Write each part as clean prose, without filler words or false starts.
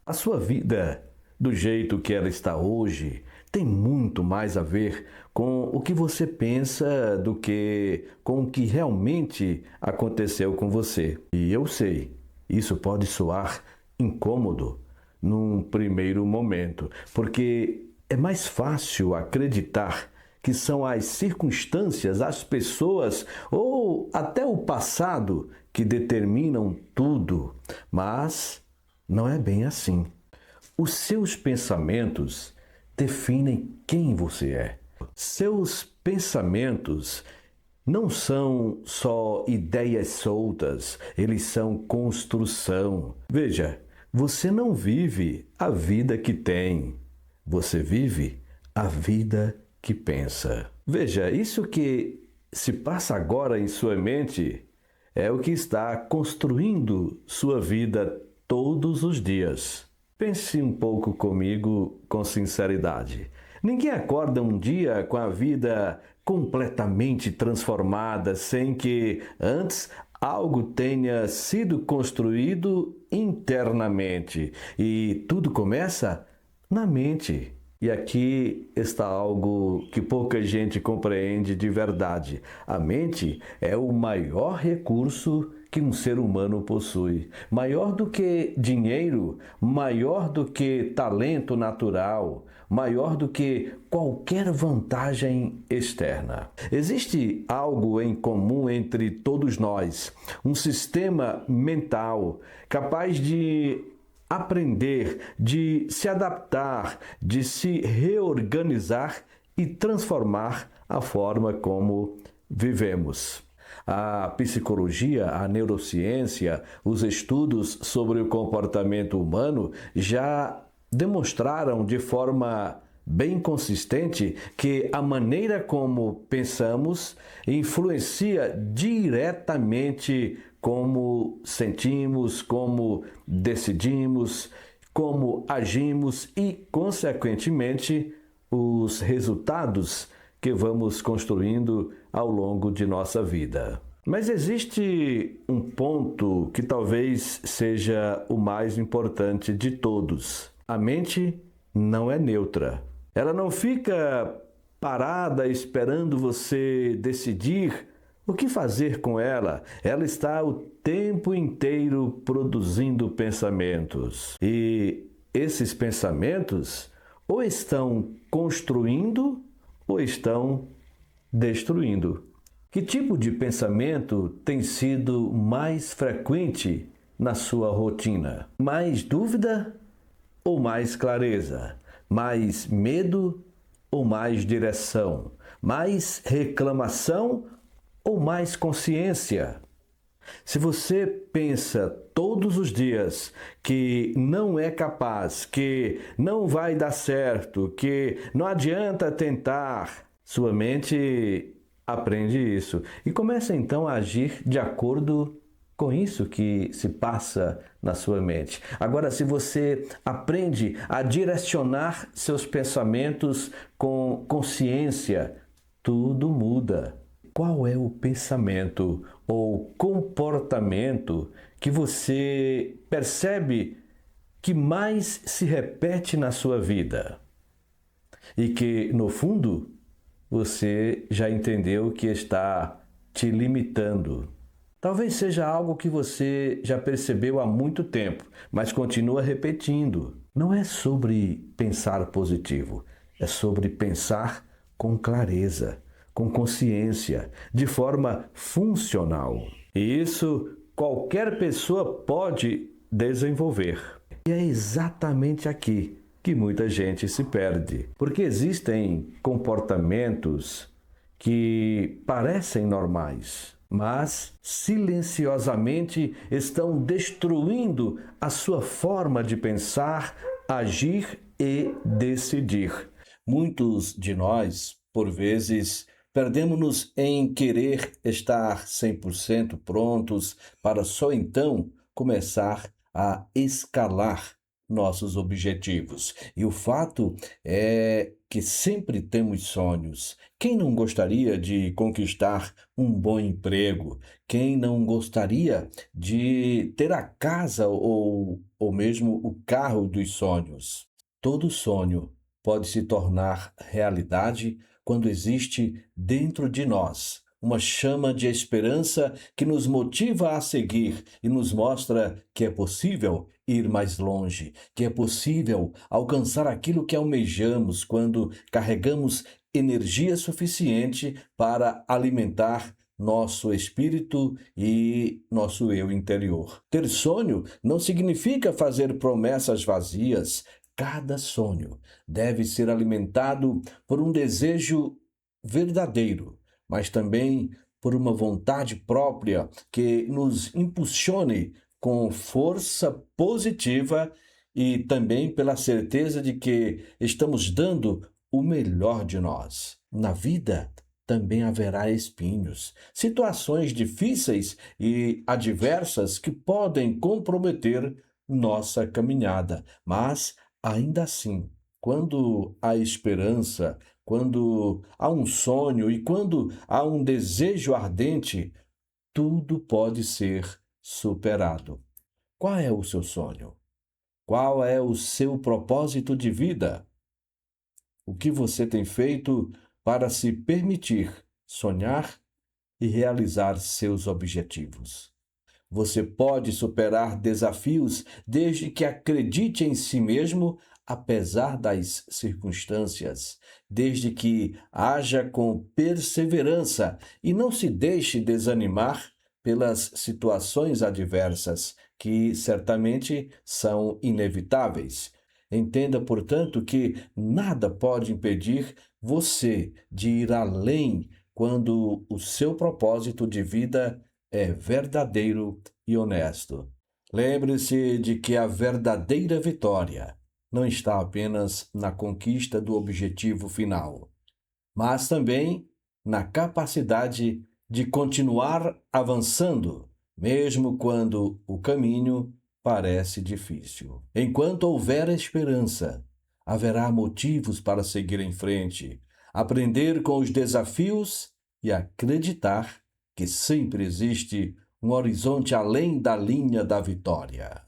A sua vida, do jeito que ela está hoje, tem muito mais a ver com o que você pensa do que com o que realmente aconteceu com você. E eu sei, isso pode soar incômodo num primeiro momento, porque é mais fácil acreditar que são as circunstâncias, as pessoas ou até o passado que determinam tudo. Mas não é bem assim. Os seus pensamentos definem quem você é. Seus pensamentos não são só ideias soltas, eles são construção. Veja, você não vive a vida que tem, você vive a vida que pensa. Veja, isso que se passa agora em sua mente é o que está construindo sua vida todos os dias. Pense um pouco comigo com sinceridade. Ninguém acorda um dia com a vida completamente transformada sem que antes algo tenha sido construído internamente. E tudo começa na mente. E aqui está algo que pouca gente compreende de verdade. A mente é o maior recurso que um ser humano possui. Maior do que dinheiro, maior do que talento natural, maior do que qualquer vantagem externa. Existe algo em comum entre todos nós, um sistema mental capaz de aprender, de se adaptar, de se reorganizar e transformar a forma como vivemos. A psicologia, a neurociência, os estudos sobre o comportamento humano já demonstraram de forma bem consistente que a maneira como pensamos influencia diretamente como sentimos, como decidimos, como agimos e, consequentemente, os resultados que vamos construindo ao longo de nossa vida. Mas existe um ponto que talvez seja o mais importante de todos. A mente não é neutra. Ela não fica parada esperando você decidir o que fazer com ela. Ela está o tempo inteiro produzindo pensamentos. E esses pensamentos ou estão construindo ou estão destruindo. Que tipo de pensamento tem sido mais frequente na sua rotina? Mais dúvida ou mais clareza? Mais medo ou mais direção? Mais reclamação ou mais consciência? Se você pensa todos os dias que não é capaz, que não vai dar certo, que não adianta tentar, sua mente aprende isso e começa então a agir de acordo com isso que se passa na sua mente. Agora, se você aprende a direcionar seus pensamentos com consciência, tudo muda. Qual é o pensamento ou comportamento que você percebe que mais se repete na sua vida? E que, no fundo, você já entendeu que está te limitando. Talvez seja algo que você já percebeu há muito tempo, mas continua repetindo. Não é sobre pensar positivo, é sobre pensar com clareza, com consciência, de forma funcional. E isso qualquer pessoa pode desenvolver. E é exatamente aqui que muita gente se perde, porque existem comportamentos que parecem normais, mas silenciosamente estão destruindo a sua forma de pensar, agir e decidir. Muitos de nós, por vezes, perdemos-nos em querer estar 100% prontos para só então começar a escalar nossos objetivos. E o fato é que sempre temos sonhos. Quem não gostaria de conquistar um bom emprego? Quem não gostaria de ter a casa ou mesmo o carro dos sonhos? Todo sonho pode se tornar realidade quando existe dentro de nós uma chama de esperança que nos motiva a seguir e nos mostra que é possível ir mais longe, que é possível alcançar aquilo que almejamos quando carregamos energia suficiente para alimentar nosso espírito e nosso eu interior. Ter sonho não significa fazer promessas vazias. Cada sonho deve ser alimentado por um desejo verdadeiro, mas também por uma vontade própria que nos impulsione com força positiva e também pela certeza de que estamos dando o melhor de nós. Na vida também haverá espinhos, situações difíceis e adversas que podem comprometer nossa caminhada, mas ainda assim, quando há esperança, quando há um sonho e quando há um desejo ardente, tudo pode ser superado. Qual é o seu sonho? Qual é o seu propósito de vida? O que você tem feito para se permitir sonhar e realizar seus objetivos? Você pode superar desafios desde que acredite em si mesmo, apesar das circunstâncias, desde que haja com perseverança e não se deixe desanimar pelas situações adversas, que certamente são inevitáveis. Entenda, portanto, que nada pode impedir você de ir além quando o seu propósito de vida é verdadeiro e honesto. Lembre-se de que a verdadeira vitória não está apenas na conquista do objetivo final, mas também na capacidade de continuar avançando, mesmo quando o caminho parece difícil. Enquanto houver esperança, haverá motivos para seguir em frente, aprender com os desafios e acreditar que sempre existe um horizonte além da linha da vitória.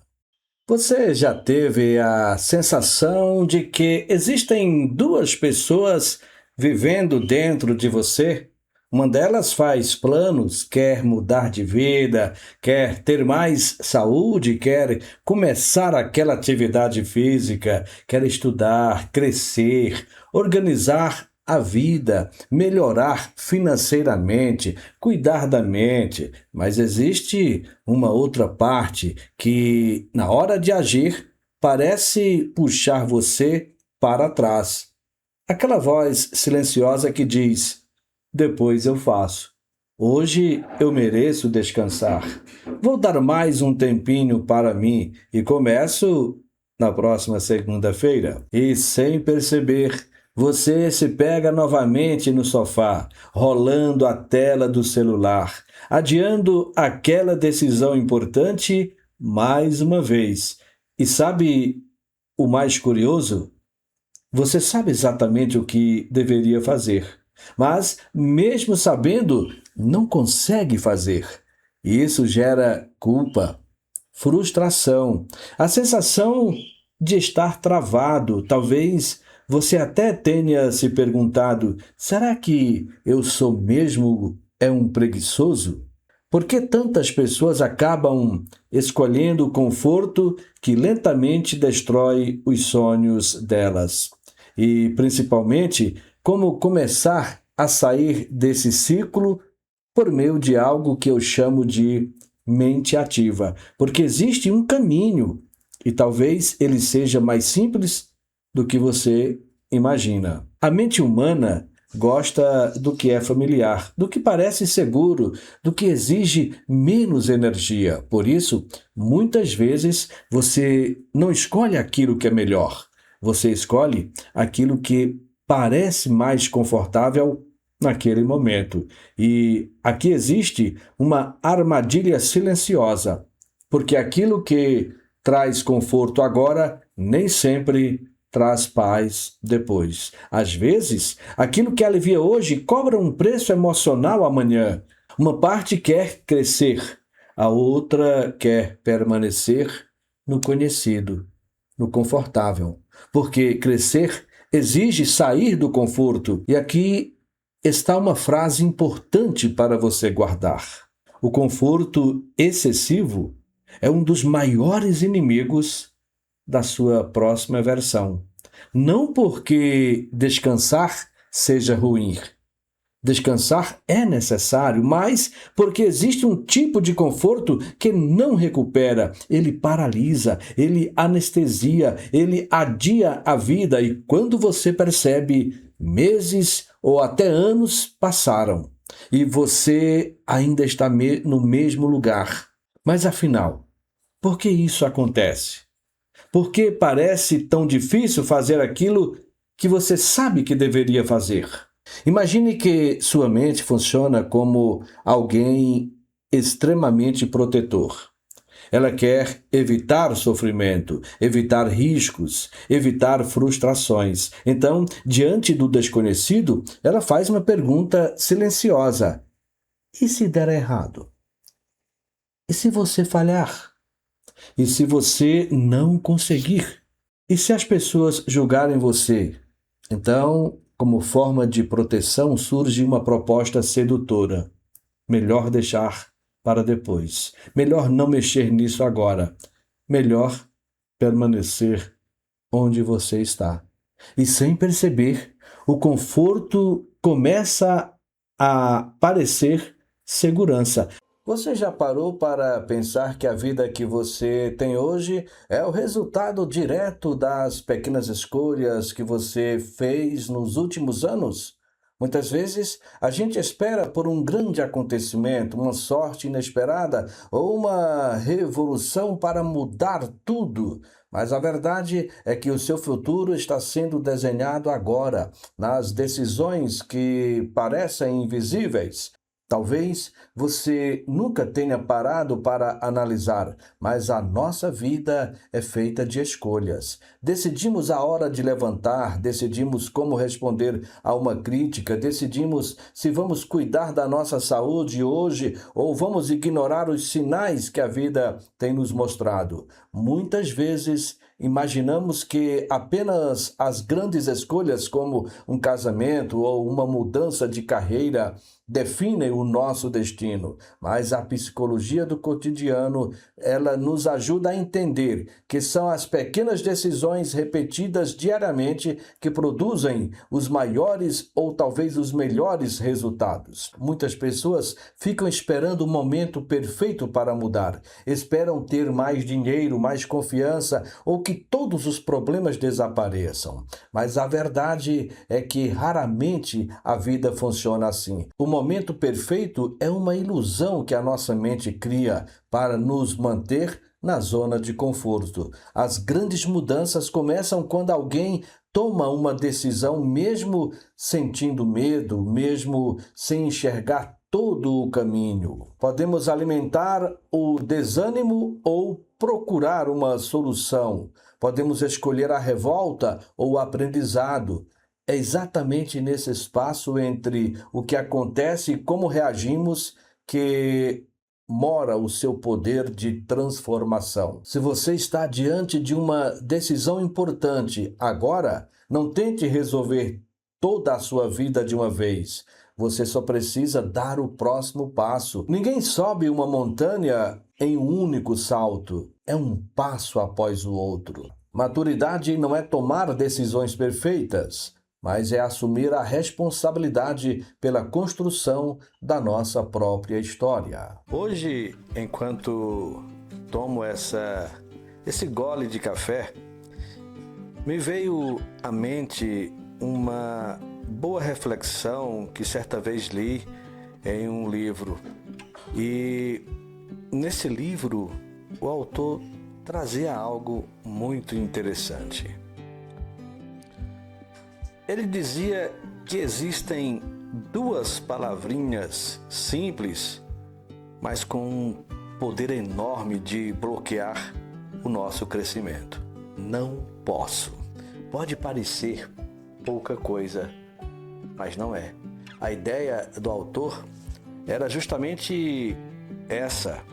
Você já teve a sensação de que existem duas pessoas vivendo dentro de você? Uma delas faz planos, quer mudar de vida, quer ter mais saúde, quer começar aquela atividade física, quer estudar, crescer, organizar a vida, melhorar financeiramente, cuidar da mente, mas existe uma outra parte que, na hora de agir, parece puxar você para trás. Aquela voz silenciosa que diz: depois eu faço. Hoje eu mereço descansar. Vou dar mais um tempinho para mim e começo na próxima segunda-feira. E sem perceber, você se pega novamente no sofá, rolando a tela do celular, adiando aquela decisão importante mais uma vez. E sabe o mais curioso? Você sabe exatamente o que deveria fazer, mas, mesmo sabendo, não consegue fazer. Isso gera culpa, frustração, a sensação de estar travado. Talvez você até tenha se perguntado: será que eu sou mesmo um preguiçoso? Por que tantas pessoas acabam escolhendo o conforto que lentamente destrói os sonhos delas? E, principalmente, como começar a sair desse ciclo por meio de algo que eu chamo de mente ativa. Porque existe um caminho e talvez ele seja mais simples do que você imagina. A mente humana gosta do que é familiar, do que parece seguro, do que exige menos energia. Por isso, muitas vezes você não escolhe aquilo que é melhor. Você escolhe aquilo que parece mais confortável naquele momento. E aqui existe uma armadilha silenciosa, porque aquilo que traz conforto agora nem sempre traz paz depois. Às vezes, aquilo que alivia hoje cobra um preço emocional amanhã. Uma parte quer crescer, a outra quer permanecer no conhecido, no confortável. Porque crescer exige sair do conforto. E aqui está uma frase importante para você guardar. O conforto excessivo é um dos maiores inimigos da sua próxima versão. Não porque descansar seja ruim. Descansar é necessário, mas porque existe um tipo de conforto que não recupera, ele paralisa, ele anestesia, ele adia a vida e quando você percebe, meses ou até anos passaram e você ainda está no mesmo lugar. Mas afinal, por que isso acontece? Por que parece tão difícil fazer aquilo que você sabe que deveria fazer? Imagine que sua mente funciona como alguém extremamente protetor. Ela quer evitar sofrimento, evitar riscos, evitar frustrações. Então, diante do desconhecido, ela faz uma pergunta silenciosa: e se der errado? E se você falhar? E se você não conseguir? E se as pessoas julgarem você? Então, como forma de proteção, surge uma proposta sedutora. Melhor deixar para depois. Melhor não mexer nisso agora. Melhor permanecer onde você está. E sem perceber, o conforto começa a parecer segurança. Você já parou para pensar que a vida que você tem hoje é o resultado direto das pequenas escolhas que você fez nos últimos anos? Muitas vezes a gente espera por um grande acontecimento, uma sorte inesperada ou uma revolução para mudar tudo. Mas a verdade é que o seu futuro está sendo desenhado agora, nas decisões que parecem invisíveis. Talvez você nunca tenha parado para analisar, mas a nossa vida é feita de escolhas. Decidimos a hora de levantar, decidimos como responder a uma crítica, decidimos se vamos cuidar da nossa saúde hoje ou vamos ignorar os sinais que a vida tem nos mostrado. Muitas vezes imaginamos que apenas as grandes escolhas, como um casamento ou uma mudança de carreira, definem o nosso destino, mas a psicologia do cotidiano, ela nos ajuda a entender que são as pequenas decisões repetidas diariamente que produzem os maiores ou talvez os melhores resultados. Muitas pessoas ficam esperando o momento perfeito para mudar, esperam ter mais dinheiro, mais confiança ou que todos os problemas desapareçam. Mas a verdade é que raramente a vida funciona assim. O momento perfeito é uma ilusão que a nossa mente cria para nos manter na zona de conforto. As grandes mudanças começam quando alguém toma uma decisão, mesmo sentindo medo, mesmo sem enxergar todo o caminho. Podemos alimentar o desânimo ou procurar uma solução. Podemos escolher a revolta ou o aprendizado. É exatamente nesse espaço entre o que acontece e como reagimos que mora o seu poder de transformação. Se você está diante de uma decisão importante agora, não tente resolver toda a sua vida de uma vez. Você só precisa dar o próximo passo. Ninguém sobe uma montanha em um único salto. É um passo após o outro. Maturidade não é tomar decisões perfeitas, mas é assumir a responsabilidade pela construção da nossa própria história. Hoje, enquanto tomo esse gole de café, me veio à mente uma boa reflexão que certa vez li em um livro. E nesse livro, o autor trazia algo muito interessante. Ele dizia que existem duas palavrinhas simples, mas com um poder enorme de bloquear o nosso crescimento. não posso. Pode parecer pouca coisa, mas não é. A ideia do autor era justamente essa.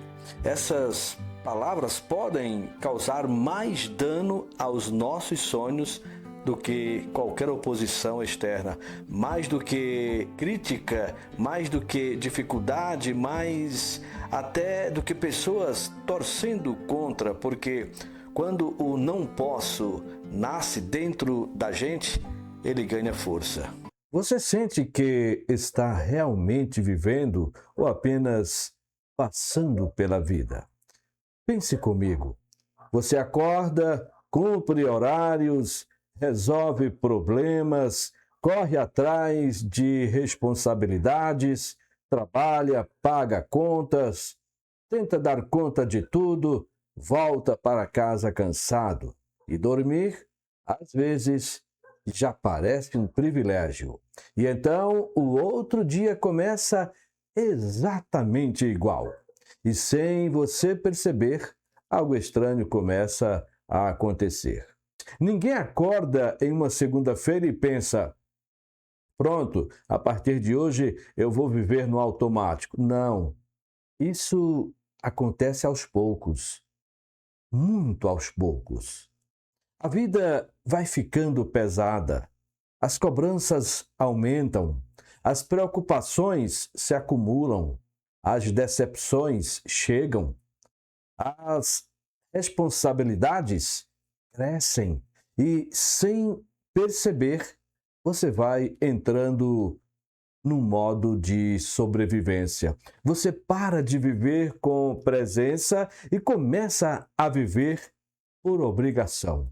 Essas palavras podem causar mais dano aos nossos sonhos do que qualquer oposição externa, mais do que crítica, mais do que dificuldade, mais até do que pessoas torcendo contra, porque quando o não posso nasce dentro da gente, ele ganha força. Você sente que está realmente vivendo ou apenas passando pela vida? Pense comigo. Você acorda, cumpre horários, resolve problemas, corre atrás de responsabilidades, trabalha, paga contas, tenta dar conta de tudo, volta para casa cansado. E dormir, às vezes, já parece um privilégio. E então o outro dia começa exatamente igual. E sem você perceber, algo estranho começa a acontecer. Ninguém acorda em uma segunda-feira e pensa: pronto, a partir de hoje eu vou viver no automático. Não, isso acontece aos poucos, muito aos poucos. A vida vai ficando pesada, as cobranças aumentam, as preocupações se acumulam, as decepções chegam, as responsabilidades crescem e, sem perceber, você vai entrando num modo de sobrevivência. Você para de viver com presença e começa a viver por obrigação.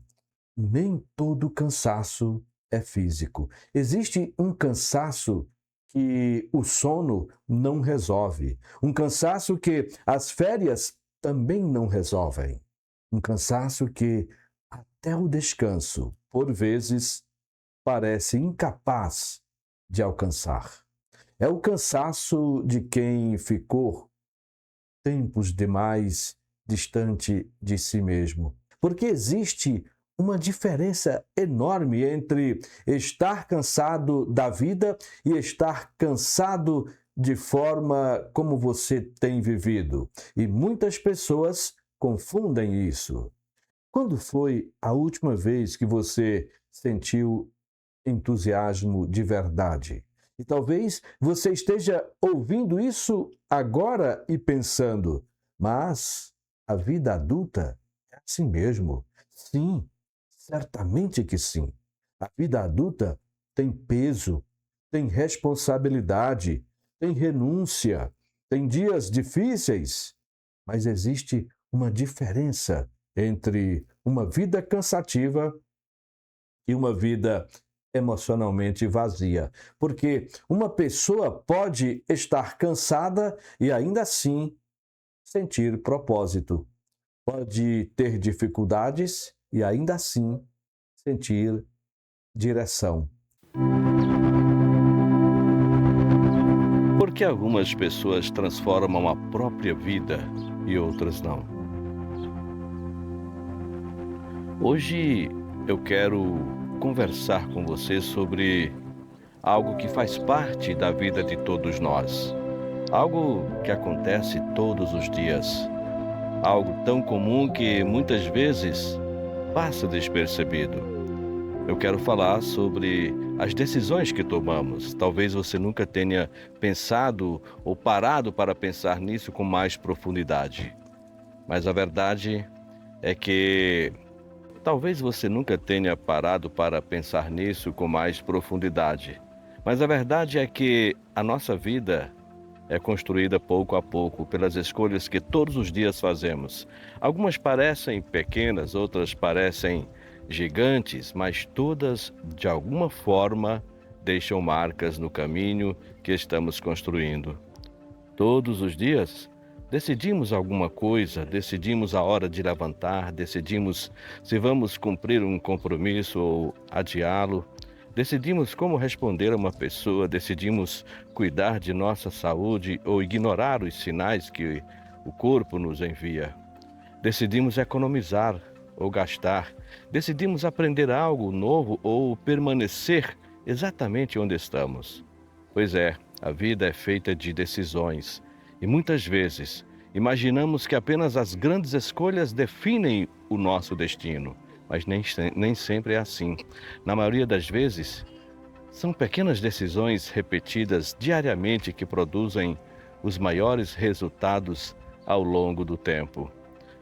Nem todo cansaço é físico. Existe um cansaço que o sono não resolve. Um cansaço que as férias também não resolvem. Um cansaço que até o descanso, por vezes, parece incapaz de alcançar. É o cansaço de quem ficou tempos demais distante de si mesmo. Porque existe uma diferença enorme entre estar cansado da vida e estar cansado de forma como você tem vivido. E muitas pessoas confundem isso. Quando foi a última vez que você sentiu entusiasmo de verdade? E talvez você esteja ouvindo isso agora e pensando: mas a vida adulta é assim mesmo. Sim, certamente que sim. A vida adulta tem peso, tem responsabilidade, tem renúncia, tem dias difíceis, mas existe uma diferença entre uma vida cansativa e uma vida emocionalmente vazia. Porque uma pessoa pode estar cansada e ainda assim sentir propósito. Pode ter dificuldades e ainda assim sentir direção. Por que algumas pessoas transformam a própria vida e outras não? Hoje eu quero conversar com você sobre algo que faz parte da vida de todos nós. Algo que acontece todos os dias. Algo tão comum que muitas vezes passa despercebido. Eu quero falar sobre as decisões que tomamos. Talvez você nunca tenha pensado ou parado para pensar nisso com mais profundidade. Mas a verdade é que talvez você nunca tenha parado para pensar nisso com mais profundidade. Mas a verdade é que a nossa vida é construída pouco a pouco pelas escolhas que todos os dias fazemos. Algumas parecem pequenas, outras parecem gigantes, mas todas, de alguma forma, deixam marcas no caminho que estamos construindo. Todos os dias, decidimos alguma coisa, decidimos a hora de levantar, decidimos se vamos cumprir um compromisso ou adiá-lo. Decidimos como responder a uma pessoa, decidimos cuidar de nossa saúde ou ignorar os sinais que o corpo nos envia. Decidimos economizar ou gastar, decidimos aprender algo novo ou permanecer exatamente onde estamos. Pois é, a vida é feita de decisões e muitas vezes imaginamos que apenas as grandes escolhas definem o nosso destino, mas nem sempre é assim. Na maioria das vezes, são pequenas decisões repetidas diariamente que produzem os maiores resultados ao longo do tempo.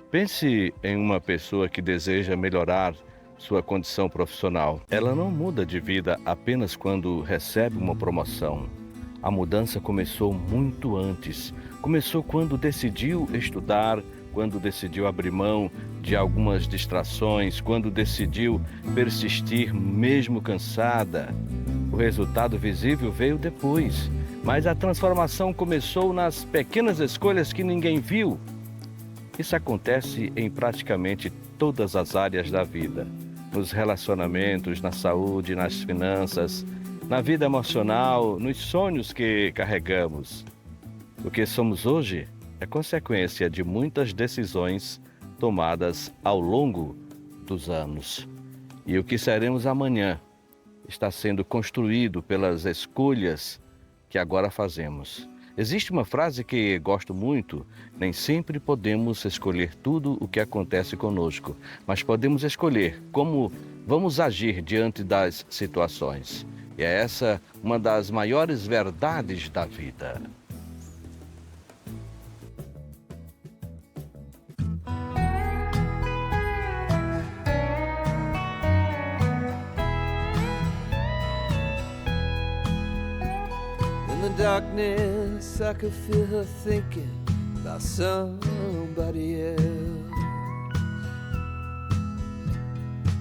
Pense em uma pessoa que deseja melhorar sua condição profissional. Ela não muda de vida apenas quando recebe uma promoção. A mudança começou muito antes. Começou quando decidiu estudar, quando decidiu abrir mão de algumas distrações, quando decidiu persistir mesmo cansada. O resultado visível veio depois, mas a transformação começou nas pequenas escolhas que ninguém viu. Isso acontece em praticamente todas as áreas da vida, nos relacionamentos, na saúde, nas finanças, na vida emocional, nos sonhos que carregamos. O que somos hoje é consequência de muitas decisões tomadas ao longo dos anos. E o que seremos amanhã está sendo construído pelas escolhas que agora fazemos. Existe uma frase que gosto muito: nem sempre podemos escolher tudo o que acontece conosco, mas podemos escolher como vamos agir diante das situações. E é essa uma das maiores verdades da vida. In the darkness, I could feel her thinking about somebody else.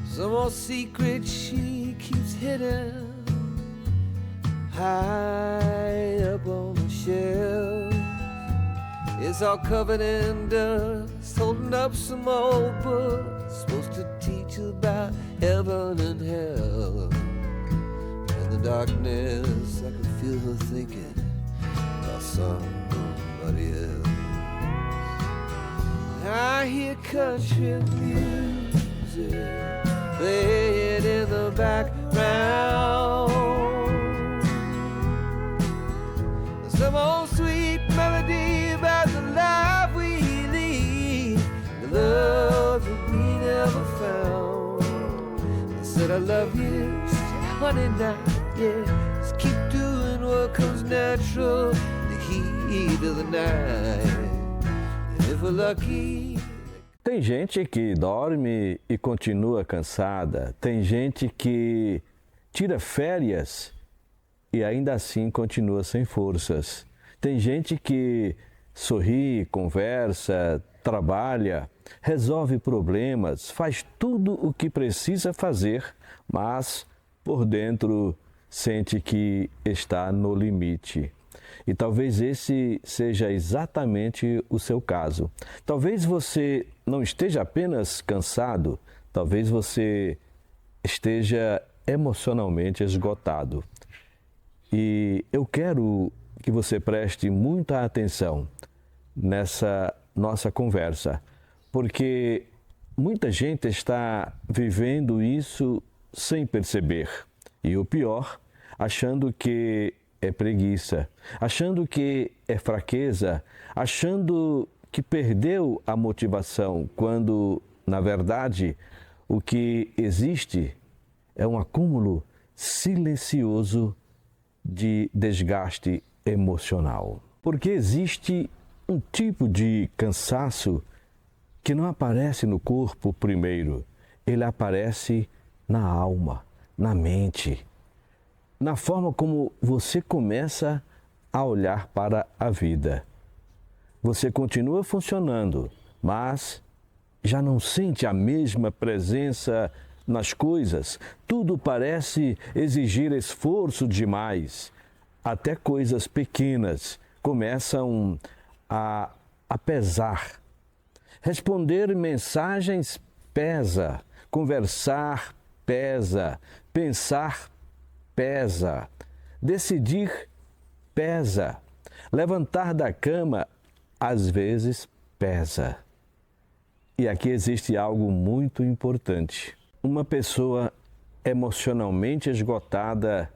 Some old secret she keeps hidden high up on the shelf. It's all covered in dust, holding up some old books supposed to teach about heaven and hell. In the darkness, I could feel her thinking about somebody else. I hear country music playing in the background. Some old sweet melody about the life we lead, the love that we never found. I said I love you, she said, honey, now. Yeah, just keep doing what comes natural in the heat of the night. And if we're lucky. Tem gente que dorme e continua cansada. Tem gente que tira férias e ainda assim continua sem forças. Tem gente que sorri, conversa, trabalha, resolve problemas, faz tudo o que precisa fazer, mas por dentro sente que está no limite. E talvez esse seja exatamente o seu caso. Talvez você não esteja apenas cansado, talvez você esteja emocionalmente esgotado. E eu quero que você preste muita atenção nessa nossa conversa, porque muita gente está vivendo isso sem perceber. E o pior, achando que é preguiça, achando que é fraqueza, achando que perdeu a motivação, quando, na verdade, o que existe é um acúmulo silencioso de desgaste emocional. Porque existe um tipo de cansaço que não aparece no corpo primeiro, ele aparece na alma, na mente, na forma como você começa a olhar para a vida. Você continua funcionando, mas já não sente a mesma presença nas coisas. Tudo parece exigir esforço demais. Até coisas pequenas começam a pesar. Responder mensagens pesa, conversar pesa, pensar pesa, decidir pesa, levantar da cama às vezes pesa. E aqui existe algo muito importante. Uma pessoa emocionalmente esgotada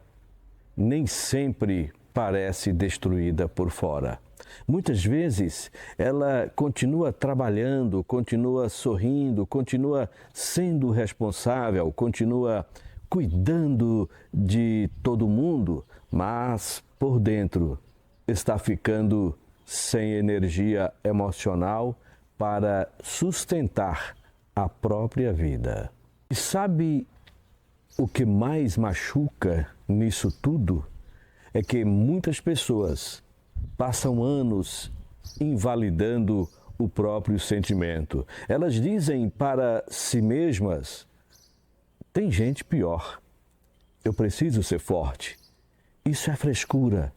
nem sempre parece destruída por fora. Muitas vezes ela continua trabalhando, continua sorrindo, continua sendo responsável, continua cuidando de todo mundo, mas por dentro está ficando sem energia emocional para sustentar a própria vida. E sabe o que mais machuca nisso tudo? É que muitas pessoas passam anos invalidando o próprio sentimento. Elas dizem para si mesmas: tem gente pior, eu preciso ser forte. Isso é frescura,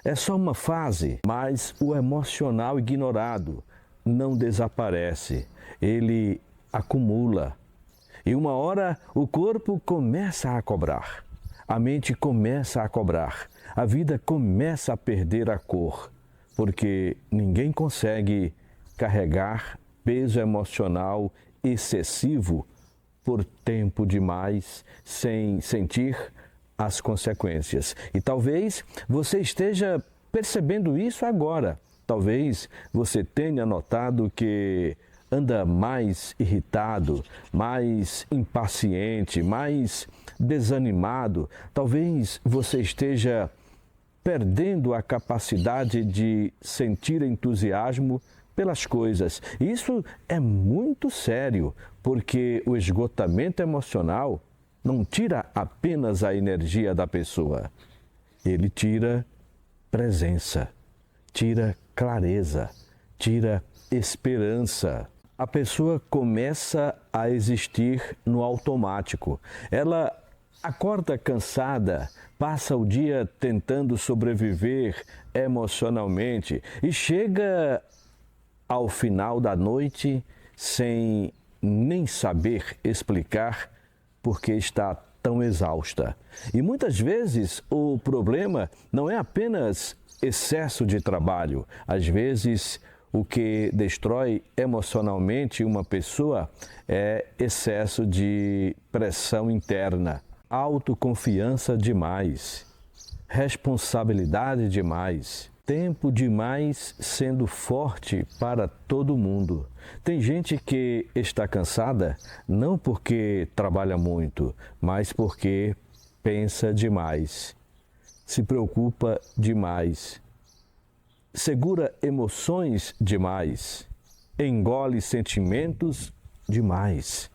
é só uma fase. Mas o emocional ignorado não desaparece, ele acumula. E uma hora o corpo começa a cobrar, a mente começa a cobrar, a vida começa a perder a cor, porque ninguém consegue carregar peso emocional excessivo por tempo demais sem sentir as consequências. E talvez você esteja percebendo isso agora. Talvez você tenha notado que anda mais irritado, mais impaciente, mais desanimado. Talvez você esteja perdendo a capacidade de sentir entusiasmo pelas coisas. Isso é muito sério, porque o esgotamento emocional não tira apenas a energia da pessoa, ele tira presença, tira clareza, tira esperança. A pessoa começa a existir no automático. Ela acorda cansada, passa o dia tentando sobreviver emocionalmente e chega ao final da noite sem nem saber explicar por que está tão exausta. E muitas vezes o problema não é apenas excesso de trabalho. Às vezes o que destrói emocionalmente uma pessoa é excesso de pressão interna, autoconfiança demais, responsabilidade demais, tempo demais sendo forte para todo mundo. Tem gente que está cansada não porque trabalha muito, mas porque pensa demais, se preocupa demais, segura emoções demais, engole sentimentos demais,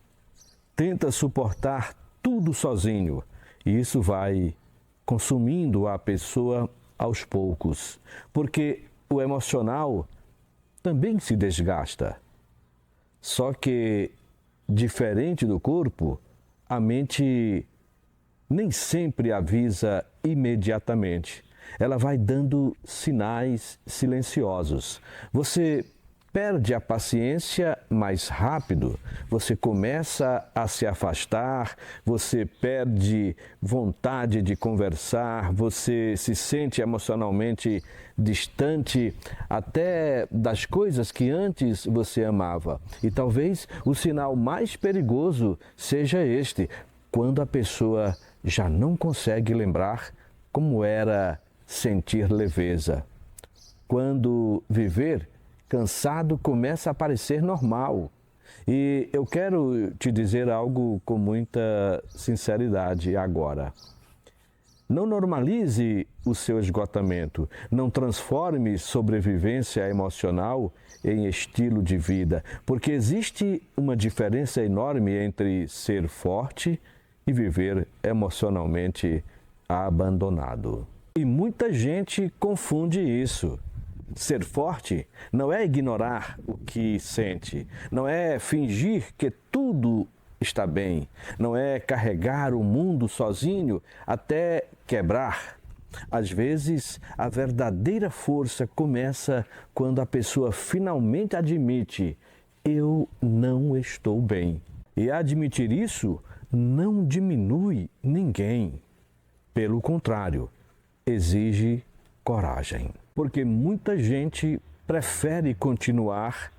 tenta suportar tudo sozinho, e isso vai consumindo a pessoa aos poucos, porque o emocional também se desgasta. Só que, diferente do corpo, a mente nem sempre avisa imediatamente. Ela vai dando sinais silenciosos. Você perde a paciência mais rápido, você começa a se afastar, você perde vontade de conversar, você se sente emocionalmente distante até das coisas que antes você amava. E talvez o sinal mais perigoso seja este, quando a pessoa já não consegue lembrar como era sentir leveza. Quando viver cansado começa a parecer normal. E eu quero te dizer algo com muita sinceridade agora. Não normalize o seu esgotamento. Não transforme sobrevivência emocional em estilo de vida, porque existe uma diferença enorme entre ser forte e viver emocionalmente abandonado. E muita gente confunde isso. Ser forte não é ignorar o que sente, não é fingir que tudo está bem, não é carregar o mundo sozinho até quebrar. Às vezes, a verdadeira força começa quando a pessoa finalmente admite: eu não estou bem. E admitir isso não diminui ninguém. Pelo contrário, exige coragem. Porque muita gente prefere continuar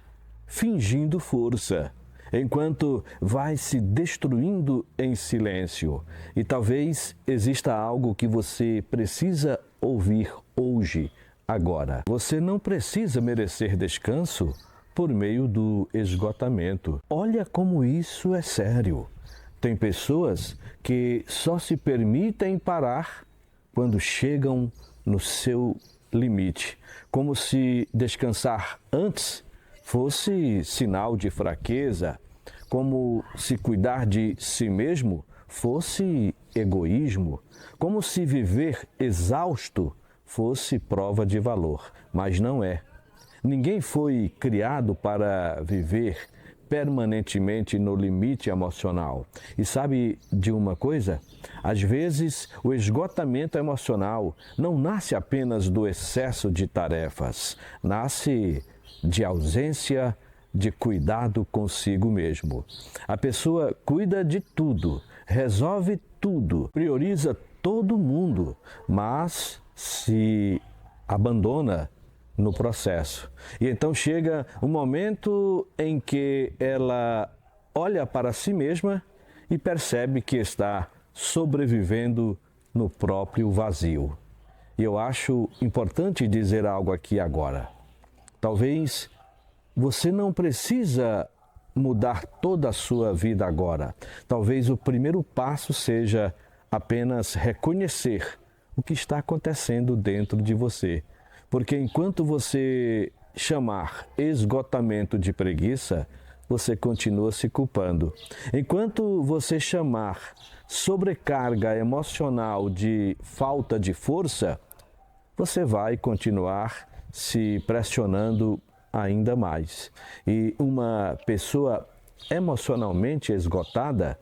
fingindo força, enquanto vai se destruindo em silêncio. E talvez exista algo que você precisa ouvir hoje, agora. Você não precisa merecer descanso por meio do esgotamento. Olha como isso é sério. Tem pessoas que só se permitem parar quando chegam no seu limite, como se descansar antes fosse sinal de fraqueza, como se cuidar de si mesmo fosse egoísmo, como se viver exausto fosse prova de valor, mas não é. Ninguém foi criado para viver permanentemente no limite emocional. E sabe de uma coisa? Às vezes, o esgotamento emocional não nasce apenas do excesso de tarefas, nasce de ausência de cuidado consigo mesmo. A pessoa cuida de tudo, resolve tudo, prioriza todo mundo, mas se abandona no processo. E então chega um momento em que ela olha para si mesma e percebe que está sobrevivendo no próprio vazio. E eu acho importante dizer algo aqui agora. Talvez você não precisa mudar toda a sua vida agora. Talvez o primeiro passo seja apenas reconhecer o que está acontecendo dentro de você. Porque enquanto você chamar esgotamento de preguiça, você continua se culpando. Enquanto você chamar sobrecarga emocional de falta de força, você vai continuar se pressionando ainda mais. E uma pessoa emocionalmente esgotada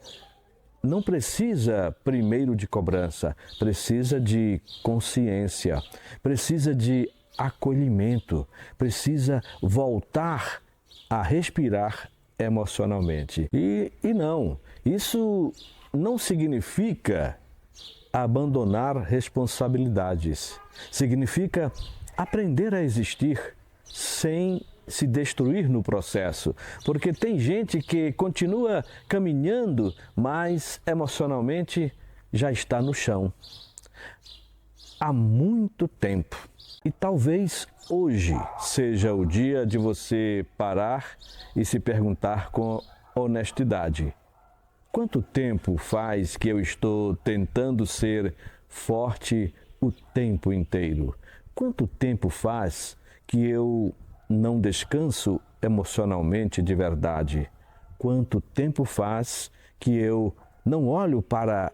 não precisa primeiro de cobrança, precisa de consciência, precisa de acolhimento, precisa voltar a respirar emocionalmente. E não, isso não significa abandonar responsabilidades, significa aprender a existir sem se destruir no processo, porque tem gente que continua caminhando, mas emocionalmente já está no chão há muito tempo. E talvez hoje seja o dia de você parar e se perguntar com honestidade: quanto tempo faz que eu estou tentando ser forte o tempo inteiro? Quanto tempo faz que eu não descanso emocionalmente de verdade? Quanto tempo faz que eu não olho para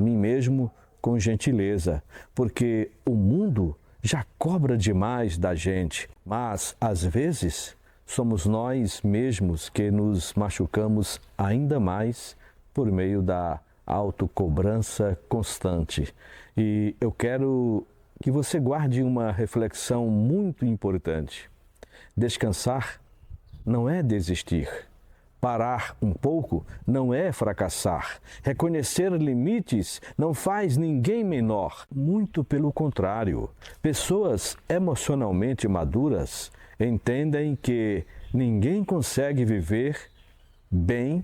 mim mesmo com gentileza? Porque o mundo já cobra demais da gente, mas às vezes somos nós mesmos que nos machucamos ainda mais por meio da autocobrança constante. E eu quero que você guarde uma reflexão muito importante. Descansar não é desistir. Parar um pouco não é fracassar. Reconhecer limites não faz ninguém menor. Muito pelo contrário. Pessoas emocionalmente maduras entendem que ninguém consegue viver bem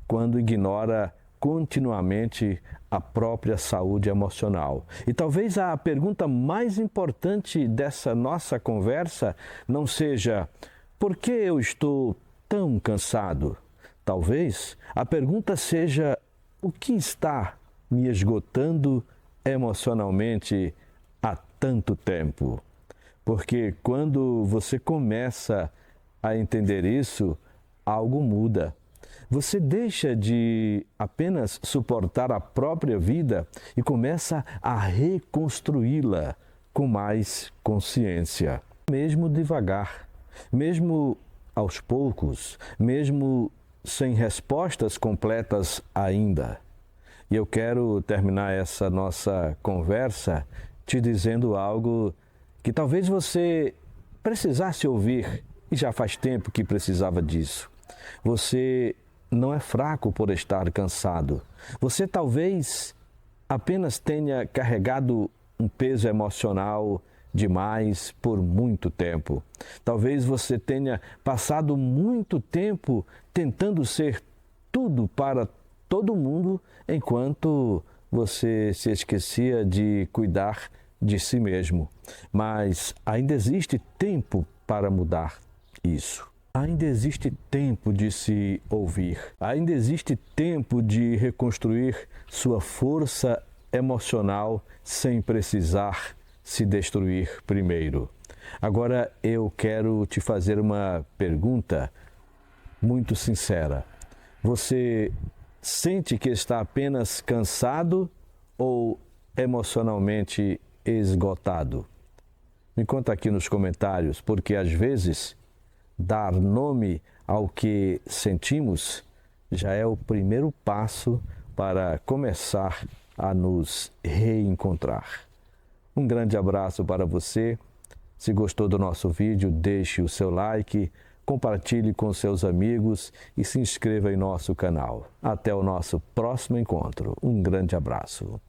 quando ignora continuamente a própria saúde emocional. E talvez a pergunta mais importante dessa nossa conversa não seja: por que eu estou tão cansado? Talvez a pergunta seja: o que está me esgotando emocionalmente há tanto tempo? Porque quando você começa a entender isso, algo muda. Você deixa de apenas suportar a própria vida e começa a reconstruí-la com mais consciência. Mesmo devagar, mesmo aos poucos, mesmo sem respostas completas ainda. E eu quero terminar essa nossa conversa te dizendo algo que talvez você precisasse ouvir e já faz tempo que precisava disso. Você não é fraco por estar cansado. Você talvez apenas tenha carregado um peso emocional demais por muito tempo. Talvez você tenha passado muito tempo tentando ser tudo para todo mundo, enquanto você se esquecia de cuidar de si mesmo. Mas ainda existe tempo para mudar isso. Ainda existe tempo de se ouvir. Ainda existe tempo de reconstruir sua força emocional sem precisar se destruir primeiro. Agora eu quero te fazer uma pergunta muito sincera. Você sente que está apenas cansado ou emocionalmente esgotado? Me conta aqui nos comentários, porque às vezes dar nome ao que sentimos já é o primeiro passo para começar a nos reencontrar. Um grande abraço para você. Se gostou do nosso vídeo, deixe o seu like, compartilhe com seus amigos e se inscreva em nosso canal. Até o nosso próximo encontro. Um grande abraço.